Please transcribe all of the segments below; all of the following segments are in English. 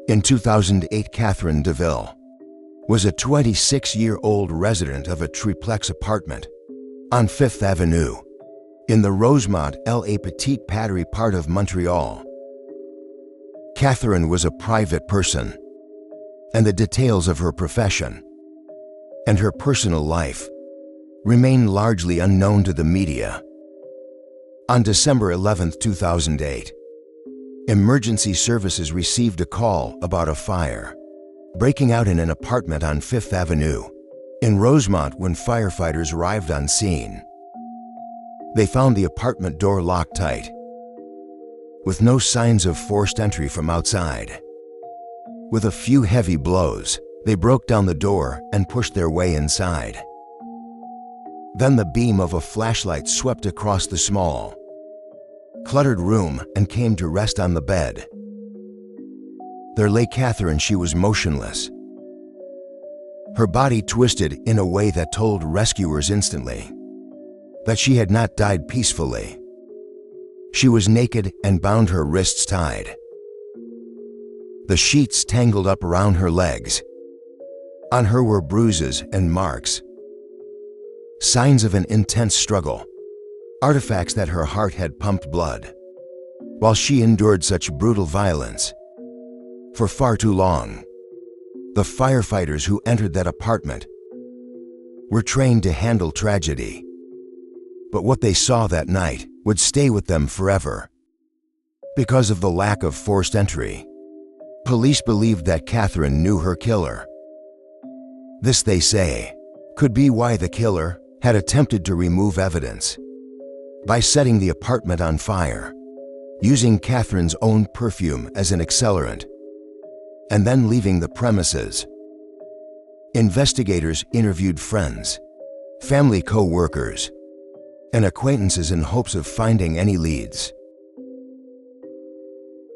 In 2008, Catherine Deville was a 26-year-old resident of a triplex apartment on 5th Avenue in the Rosemont, La Petite Patrie part of Montreal. Catherine was a private person, and the details of her profession and her personal life remain largely unknown to the media. On December 11, 2008, emergency services received a call about a fire breaking out in an apartment on 5th Avenue in Rosemont. When firefighters arrived on scene, they found the apartment door locked tight, with no signs of forced entry from outside. With a few heavy blows, they broke down the door and pushed their way inside. Then the beam of a flashlight swept across the small, cluttered room and came to rest on the bed. There lay Catherine. She was motionless, her body twisted in a way that told rescuers instantly that she had not died peacefully. She was naked and bound, her wrists tied, the sheets tangled up around her legs. On her were bruises and marks, signs of an intense struggle, artifacts that her heart had pumped blood while she endured such brutal violence for far too long. The firefighters who entered that apartment were trained to handle tragedy, but what they saw that night would stay with them forever. Because of the lack of forced entry, police believed that Catherine knew her killer. This, they say, could be why the killer had attempted to remove evidence by setting the apartment on fire, using Catherine's own perfume as an accelerant, and then leaving the premises. Investigators interviewed friends, family, co-workers, and acquaintances in hopes of finding any leads.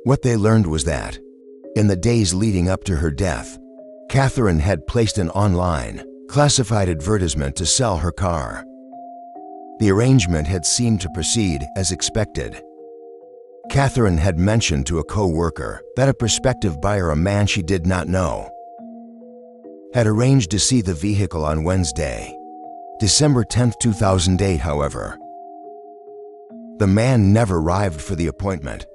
What they learned was that, in the days leading up to her death, Catherine had placed an online, classified advertisement to sell her car. The arrangement had seemed to proceed as expected. Catherine had mentioned to a co-worker that a prospective buyer, a man she did not know, had arranged to see the vehicle on Wednesday, December 10, 2008. However, the man never arrived for the appointment.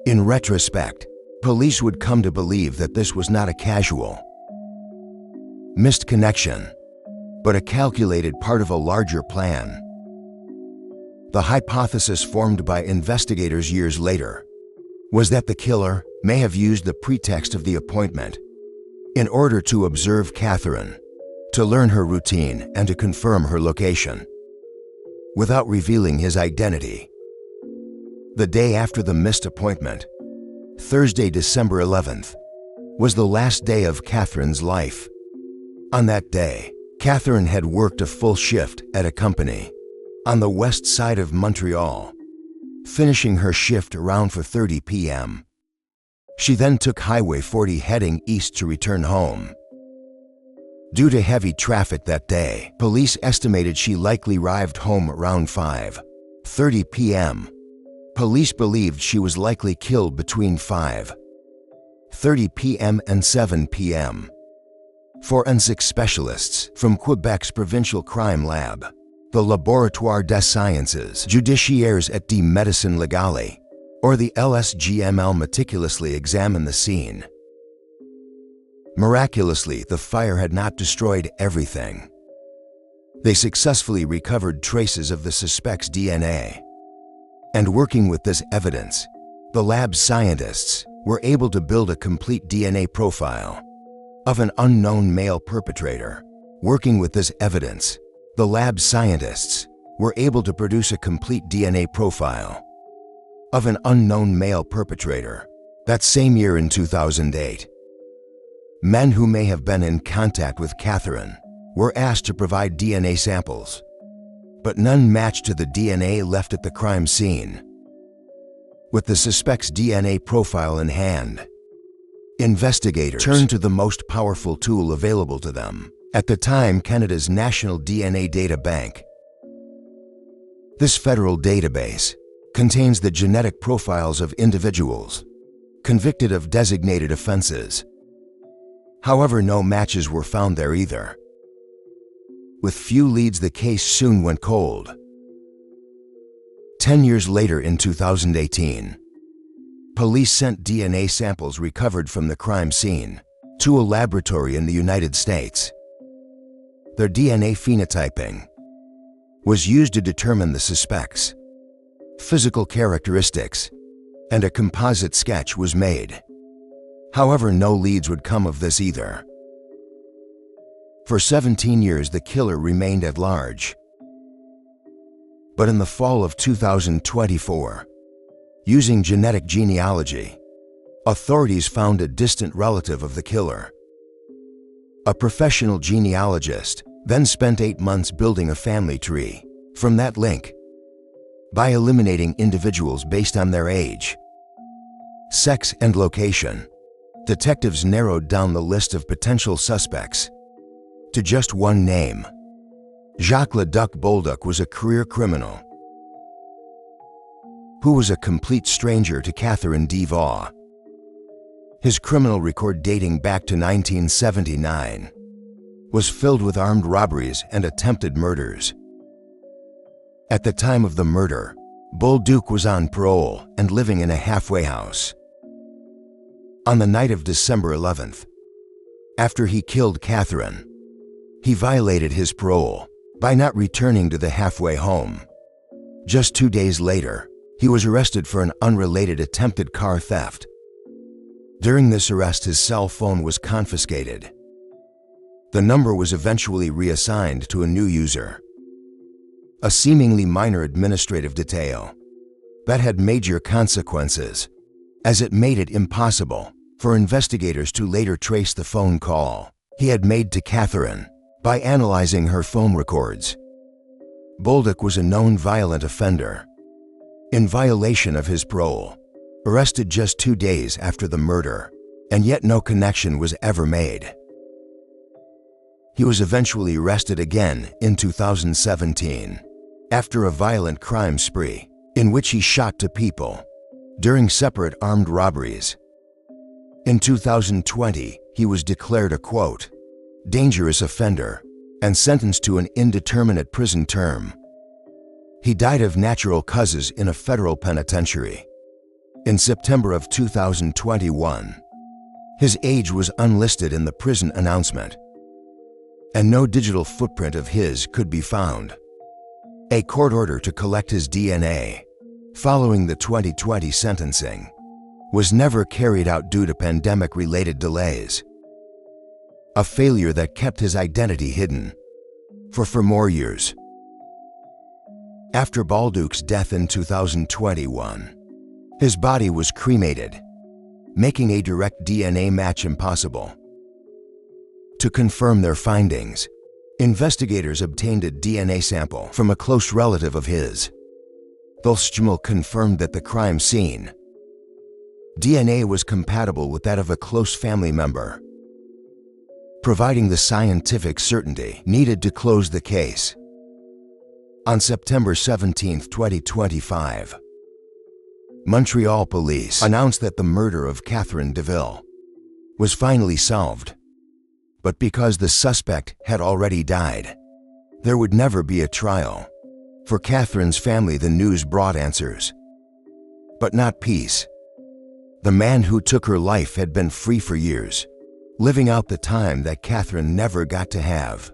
In retrospect, police would come to believe that this was not a casual, missed connection, but a calculated part of a larger plan. The hypothesis formed by investigators years later was that the killer may have used the pretext of the appointment in order to observe Catherine, to learn her routine and to confirm her location, without revealing his identity. The day after the missed appointment, Thursday, December 11th, was the last day of Catherine's life. On that day, Catherine had worked a full shift at a company on the west side of Montreal, finishing her shift around 4:30 p.m. She then took Highway 40 heading east to return home. Due to heavy traffic that day, police estimated she likely arrived home around 5:30 p.m. Police believed she was likely killed between 5:30 p.m. and 7 p.m. Forensic specialists from Quebec's provincial crime lab, the Laboratoire des Sciences Judiciaires et de Médecine Légale, or the LSGML, meticulously examined the scene. Miraculously, the fire had not destroyed everything. They successfully recovered traces of the suspect's DNA. And working with this evidence, the lab scientists were able to build a complete DNA profile of an unknown male perpetrator. Working with this evidence, the lab scientists were able to produce a complete DNA profile of an unknown male perpetrator. That same year, in 2008, men who may have been in contact with Catherine were asked to provide DNA samples, but none matched to the DNA left at the crime scene. With the suspect's DNA profile in hand, investigators turned to the most powerful tool available to them at the time, Canada's National DNA Data Bank. This federal database contains the genetic profiles of individuals convicted of designated offenses. However, no matches were found there either. With few leads, the case soon went cold. 10 years later, in 2018, police sent DNA samples recovered from the crime scene to a laboratory in the United States. Their DNA phenotyping was used to determine the suspect's physical characteristics, and a composite sketch was made. However, no leads would come of this either. For 17 years, the killer remained at large. But in the fall of 2024, using genetic genealogy, authorities found a distant relative of the killer. A professional genealogist then spent 8 months building a family tree from that link. By eliminating individuals based on their age, sex, and location, detectives narrowed down the list of potential suspects to just one name. Jacques Leduc Bolduc was a career criminal who was a complete stranger to Catherine Deville. His criminal record, dating back to 1979, was filled with armed robberies and attempted murders. At the time of the murder, Bolduc was on parole and living in a halfway house. On the night of December 11th, after he killed Catherine, he violated his parole by not returning to the halfway home. Just 2 days later, he was arrested for an unrelated attempted car theft. During this arrest, his cell phone was confiscated. The number was eventually reassigned to a new user. A seemingly minor administrative detail that had major consequences, as it made it impossible for investigators to later trace the phone call he had made to Catherine by analyzing her phone records. Bolduc was a known violent offender, in violation of his parole, arrested just 2 days after the murder, and yet no connection was ever made. He was eventually arrested again in 2017 after a violent crime spree in which he shot 2 people during separate armed robberies. In 2020, he was declared a, quote, dangerous offender and sentenced to an indeterminate prison term. He died of natural causes in a federal penitentiary in September of 2021. His age was unlisted in the prison announcement, and no digital footprint of his could be found. A court order to collect his DNA following the 2020 sentencing was never carried out due to pandemic-related delays, a failure that kept his identity hidden for more years. After Bolduc's death in 2021, his body was cremated, making a direct DNA match impossible. To confirm their findings, investigators obtained a DNA sample from a close relative of his. Thulstjmel confirmed that the crime scene DNA was compatible with that of a close family member, providing the scientific certainty needed to close the case. On September 17, 2025, Montreal police announced that the murder of Catherine Deville was finally solved. But because the suspect had already died, there would never be a trial. For Catherine's family, the news brought answers, but not peace. The man who took her life had been free for years, living out the time that Catherine never got to have.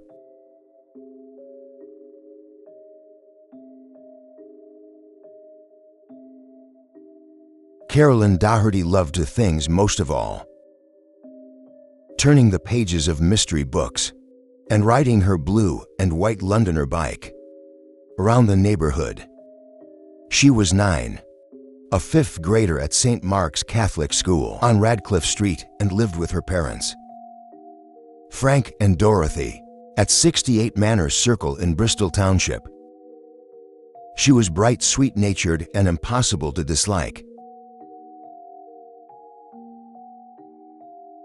Carolyn Doherty loved 2 things most of all: turning the pages of mystery books and riding her blue and white Londoner bike around the neighborhood. She was 9, a 5th grader at St. Mark's Catholic School on Radcliffe Street, and lived with her parents, Frank and Dorothy, at 68 Manners Circle in Bristol Township. She was bright, sweet-natured, and impossible to dislike.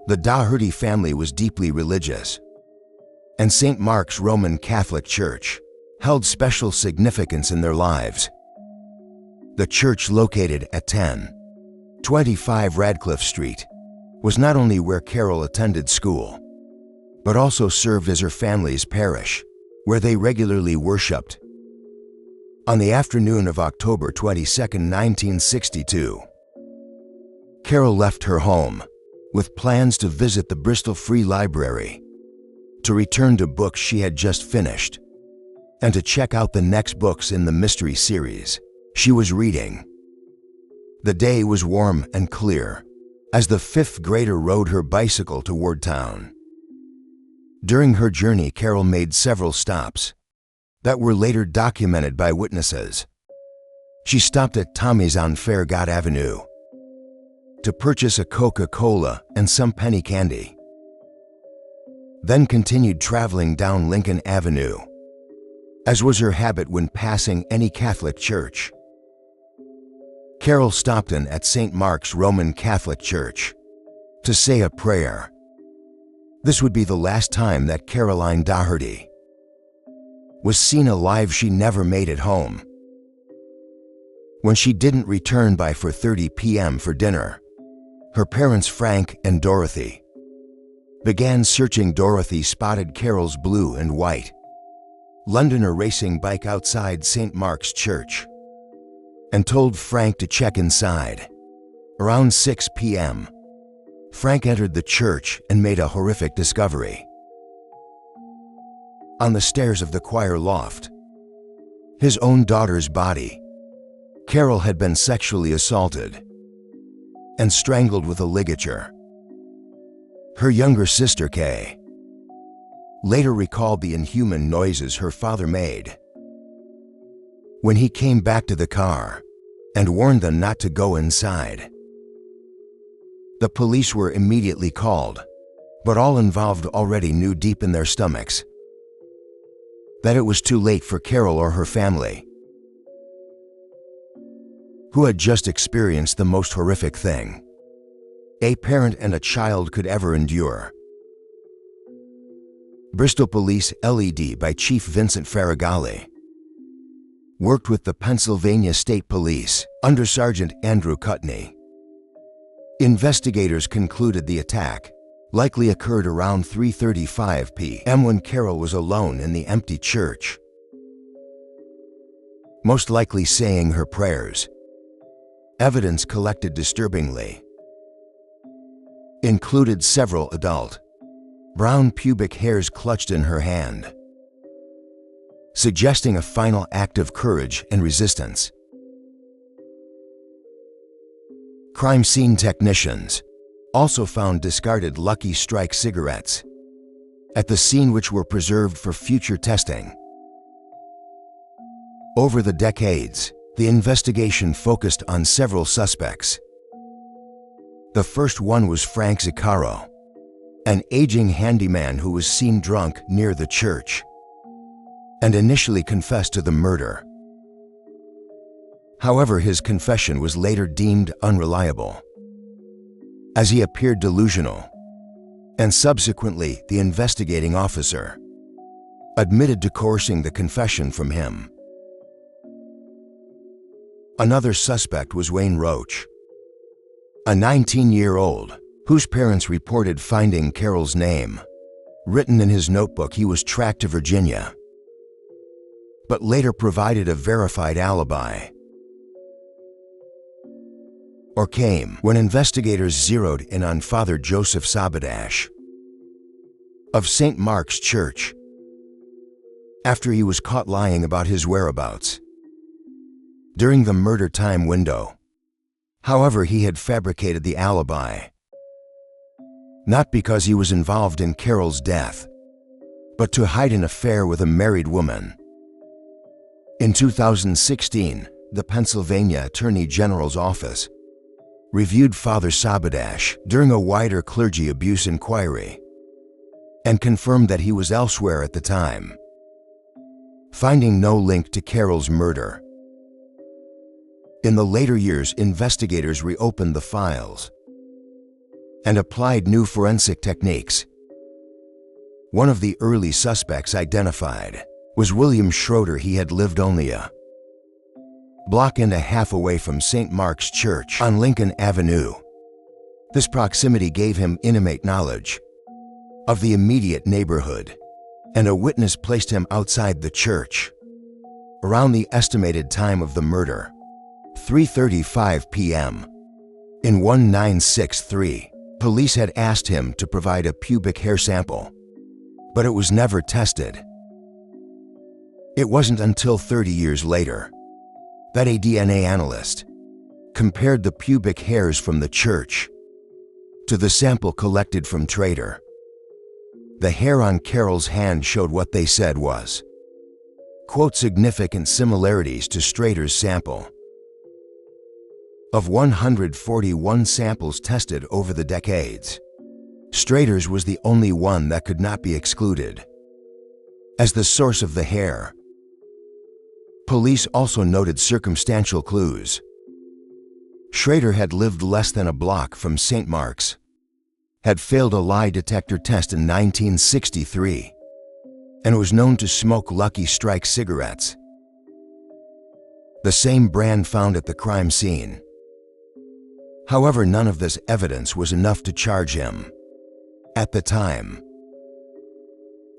The Doherty family was deeply religious, and St. Mark's Roman Catholic Church held special significance in their lives. The church, located at 10 25 Radcliffe Street was not only where Carol attended school, but also served as her family's parish, where they regularly worshipped. On the afternoon of October 22, 1962, Carol left her home with plans to visit the Bristol Free Library, to return to books she had just finished, and to check out the next books in the mystery series she was reading. The day was warm and clear as the fifth grader rode her bicycle toward town. During her journey, Carol made several stops that were later documented by witnesses. She stopped at Tommy's on Fairgott Avenue to purchase a Coca-Cola and some penny candy, then continued traveling down Lincoln Avenue, as was her habit when passing any Catholic church. Carol stopped in at St. Mark's Roman Catholic Church to say a prayer. This would be the last time that Caroline Doherty was seen alive. She never made it home. When she didn't return by 4:30 p.m. for dinner, her parents Frank and Dorothy began searching. Dorothy spotted Carol's blue and white Londoner racing bike outside St. Mark's Church and told Frank to check inside. Around 6 p.m., Frank entered the church and made a horrific discovery. On the stairs of the choir loft, his own daughter's body. Carol had been sexually assaulted and strangled with a ligature. Her younger sister, Kay, later recalled the inhuman noises her father made when he came back to the car and warned them not to go inside. The police were immediately called, but all involved already knew deep in their stomachs that it was too late for Carol or her family, who had just experienced the most horrific thing a parent and a child could ever endure. Bristol Police LED by Chief Vincent Faragalli worked with the Pennsylvania State Police Under Sergeant Andrew Cutney. Investigators concluded the attack likely occurred around 3:35 p.m. when Carol was alone in the empty church, most likely saying her prayers. Evidence collected disturbingly included several adult, brown pubic hairs clutched in her hand, suggesting a final act of courage and resistance. Crime scene technicians also found discarded Lucky Strike cigarettes at the scene, which were preserved for future testing. Over the decades, the investigation focused on several suspects. The first one was Frank Zaccaro, an aging handyman who was seen drunk near the church and initially confessed to the murder. However, his confession was later deemed unreliable, as he appeared delusional, and subsequently the investigating officer admitted to coercing the confession from him. Another suspect was Wayne Roach, a 19-year-old whose parents reported finding Carol's name written in his notebook. He was tracked to Virginia, but later provided a verified alibi, or came when investigators zeroed in on Father Joseph Sabadash of St. Mark's Church after he was caught lying about his whereabouts during the murder time window. However, he had fabricated the alibi, not because he was involved in Carol's death, but to hide an affair with a married woman. In 2016, the Pennsylvania Attorney General's office reviewed Father Sabadash during a wider clergy abuse inquiry and confirmed that he was elsewhere at the time, finding no link to Carol's murder. In the later years, investigators reopened the files and applied new forensic techniques. One of the early suspects identified was William Schroeder. He had lived only a block and a half away from St. Mark's Church on Lincoln Avenue. This proximity gave him intimate knowledge of the immediate neighborhood, and a witness placed him outside the church. Around the estimated time of the murder, 3:35 p.m., in 1963, police had asked him to provide a pubic hair sample, but it was never tested. It wasn't until 30 years later that a DNA analyst compared the pubic hairs from the church to the sample collected from Trader. The hair on Carol's hand showed what they said was, quote, significant similarities to Strader's sample. Of 141 samples tested over the decades, Strader's was the only one that could not be excluded as the source of the hair. Police also noted circumstantial clues. Schrader had lived less than a block from St. Mark's, had failed a lie detector test in 1963, and was known to smoke Lucky Strike cigarettes, the same brand found at the crime scene. However, none of this evidence was enough to charge him. At the time,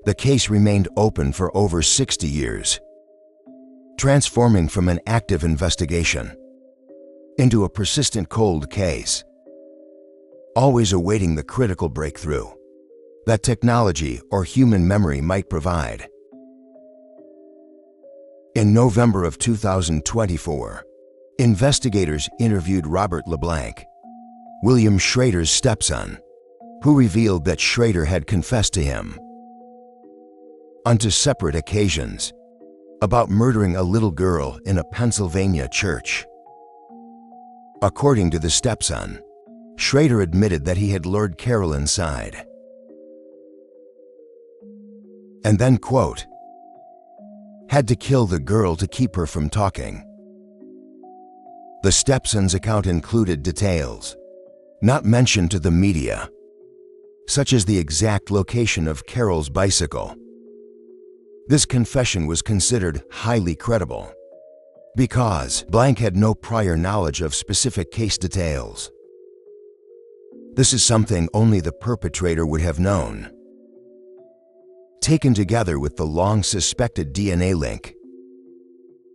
the case remained open for over 60 years, transforming from an active investigation into a persistent cold case, always awaiting the critical breakthrough that technology or human memory might provide. In November of 2024, investigators interviewed Robert LeBlanc, William Schrader's stepson, who revealed that Schrader had confessed to him on two separate occasions about murdering a little girl in a Pennsylvania church. According to the stepson, Schrader admitted that he had lured Carol inside and then, quote, had to kill the girl to keep her from talking. The stepson's account included details not mentioned to the media, such as the exact location of Carol's bicycle. This confession was considered highly credible because Blank had no prior knowledge of specific case details. This is something only the perpetrator would have known. Taken together with the long-suspected DNA link,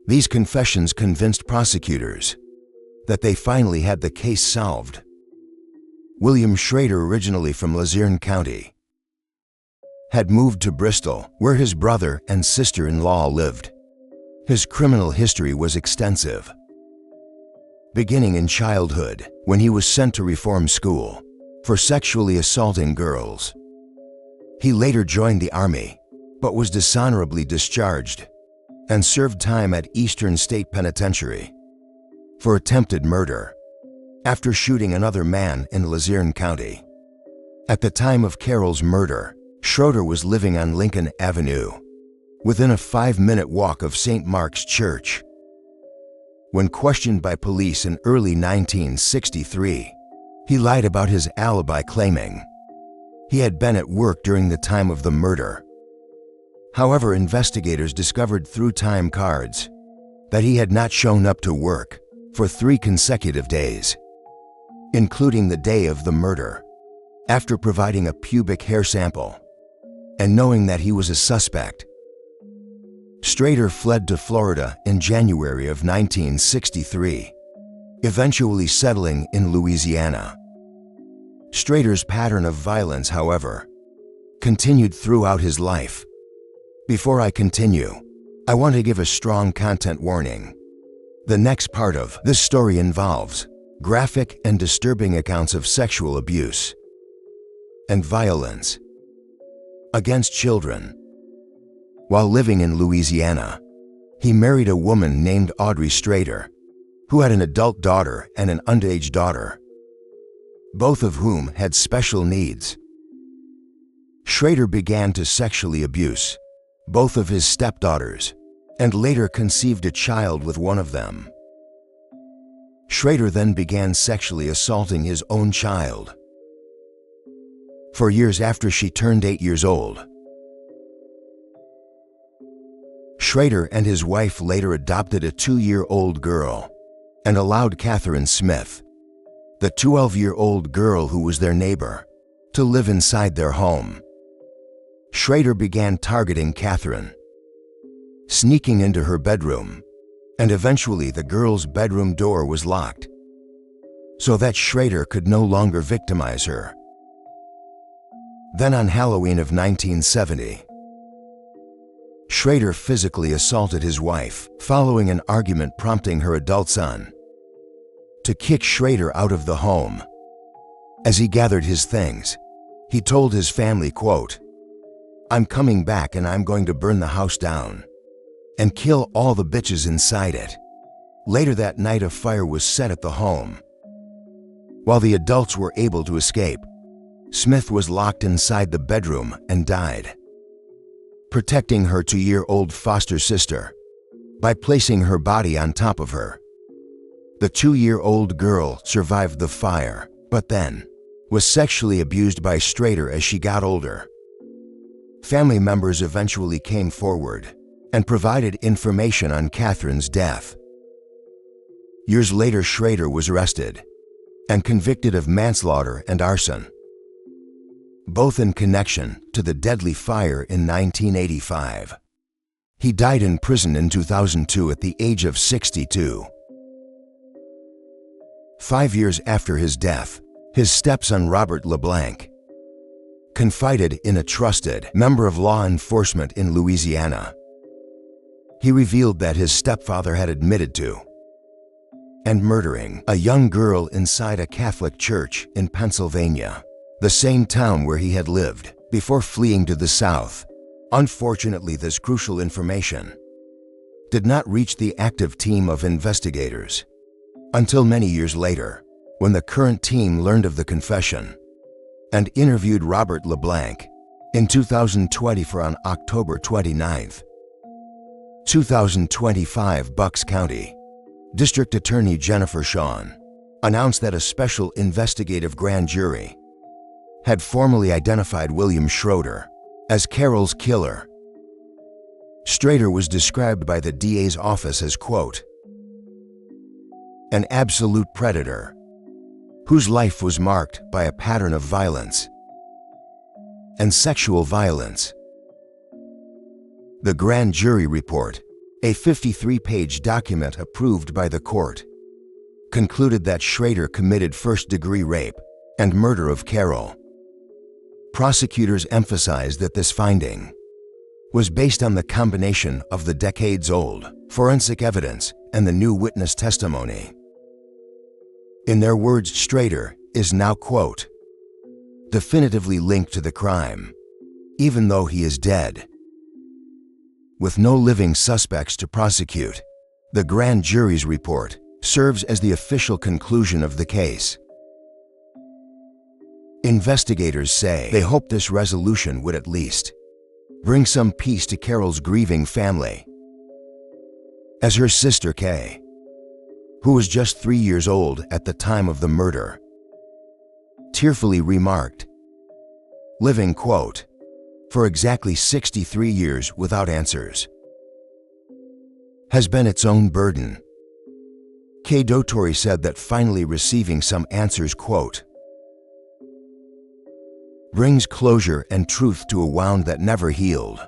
these confessions convinced prosecutors that they finally had the case solved. William Schrader, originally from Luzerne County, had moved to Bristol, where his brother and sister-in-law lived. His criminal history was extensive, beginning in childhood when he was sent to reform school for sexually assaulting girls. He later joined the Army, but was dishonorably discharged and served time at Eastern State Penitentiary for attempted murder after shooting another man in Luzerne County. At the time of Carol's murder, Schroeder was living on Lincoln Avenue, within a 5-minute walk of St. Mark's Church. When questioned by police in early 1963, he lied about his alibi, claiming he had been at work during the time of the murder. However, investigators discovered through time cards that he had not shown up to work for 3 consecutive days, including the day of the murder. After providing a pubic hair sample and knowing that he was a suspect, Schrader fled to Florida in January of 1963, eventually settling in Louisiana. Schrader's pattern of violence, however, continued throughout his life. Before I continue, I want to give a strong content warning. The next part of this story involves graphic and disturbing accounts of sexual abuse and violence against children. While living in Louisiana, he married a woman named Audrey Schrader, who had an adult daughter and an underage daughter, both of whom had special needs. Schrader began to sexually abuse both of his stepdaughters and later conceived a child with one of them. Schrader then began sexually assaulting his own child for years after she turned 8 years old. Schrader and his wife later adopted a 2-year-old girl and allowed Catherine Smith, the 12-year-old girl who was their neighbor, to live inside their home. Schrader began targeting Catherine, sneaking into her bedroom, and eventually the girl's bedroom door was locked so that Schrader could no longer victimize her. Then on Halloween of 1970, Schrader physically assaulted his wife following an argument prompting her adult son to kick Schrader out of the home. As he gathered his things, he told his family, quote, "I'm coming back and I'm going to burn the house down and kill all the bitches inside it." Later that night, a fire was set at the home. While the adults were able to escape, Smith was locked inside the bedroom and died, protecting her 2-year-old foster sister by placing her body on top of her. The 2-year-old girl survived the fire, but then was sexually abused by Schrader as she got older. Family members eventually came forward and provided information on Catherine's death. Years later, Schrader was arrested and convicted of manslaughter and arson, both in connection to the deadly fire in 1985. He died in prison in 2002 at the age of 62. 5 years after his death, his stepson Robert LeBlanc confided in a trusted member of law enforcement in Louisiana. He revealed that his stepfather had admitted to and murdering a young girl inside a Catholic church in Pennsylvania, the same town where he had lived before fleeing to the South. Unfortunately, this crucial information did not reach the active team of investigators until many years later, when the current team learned of the confession and interviewed Robert LeBlanc in 2024. On October 29, 2025, Bucks County District Attorney Jennifer Shawn announced that a special investigative grand jury had formally identified William Schroeder as Carol's killer. Schrader was described by the DA's office as, quote, "an absolute predator whose life was marked by a pattern of violence and sexual violence." The grand jury report, a 53-page document approved by the court, concluded that Schrader committed first-degree rape and murder of Carol. Prosecutors emphasized that this finding was based on the combination of the decades-old forensic evidence and the new witness testimony. In their words, Schrader is now, quote, "definitively linked to the crime, even though he is dead." With no living suspects to prosecute, the grand jury's report serves as the official conclusion of the case. Investigators say they hope this resolution would at least bring some peace to Carol's grieving family, as her sister Kay, who was just 3 years old at the time of the murder, tearfully remarked, living, quote, "for exactly 63 years without answers has been its own burden." Kay Dotori said that finally receiving some answers, quote, "brings closure and truth to a wound that never healed."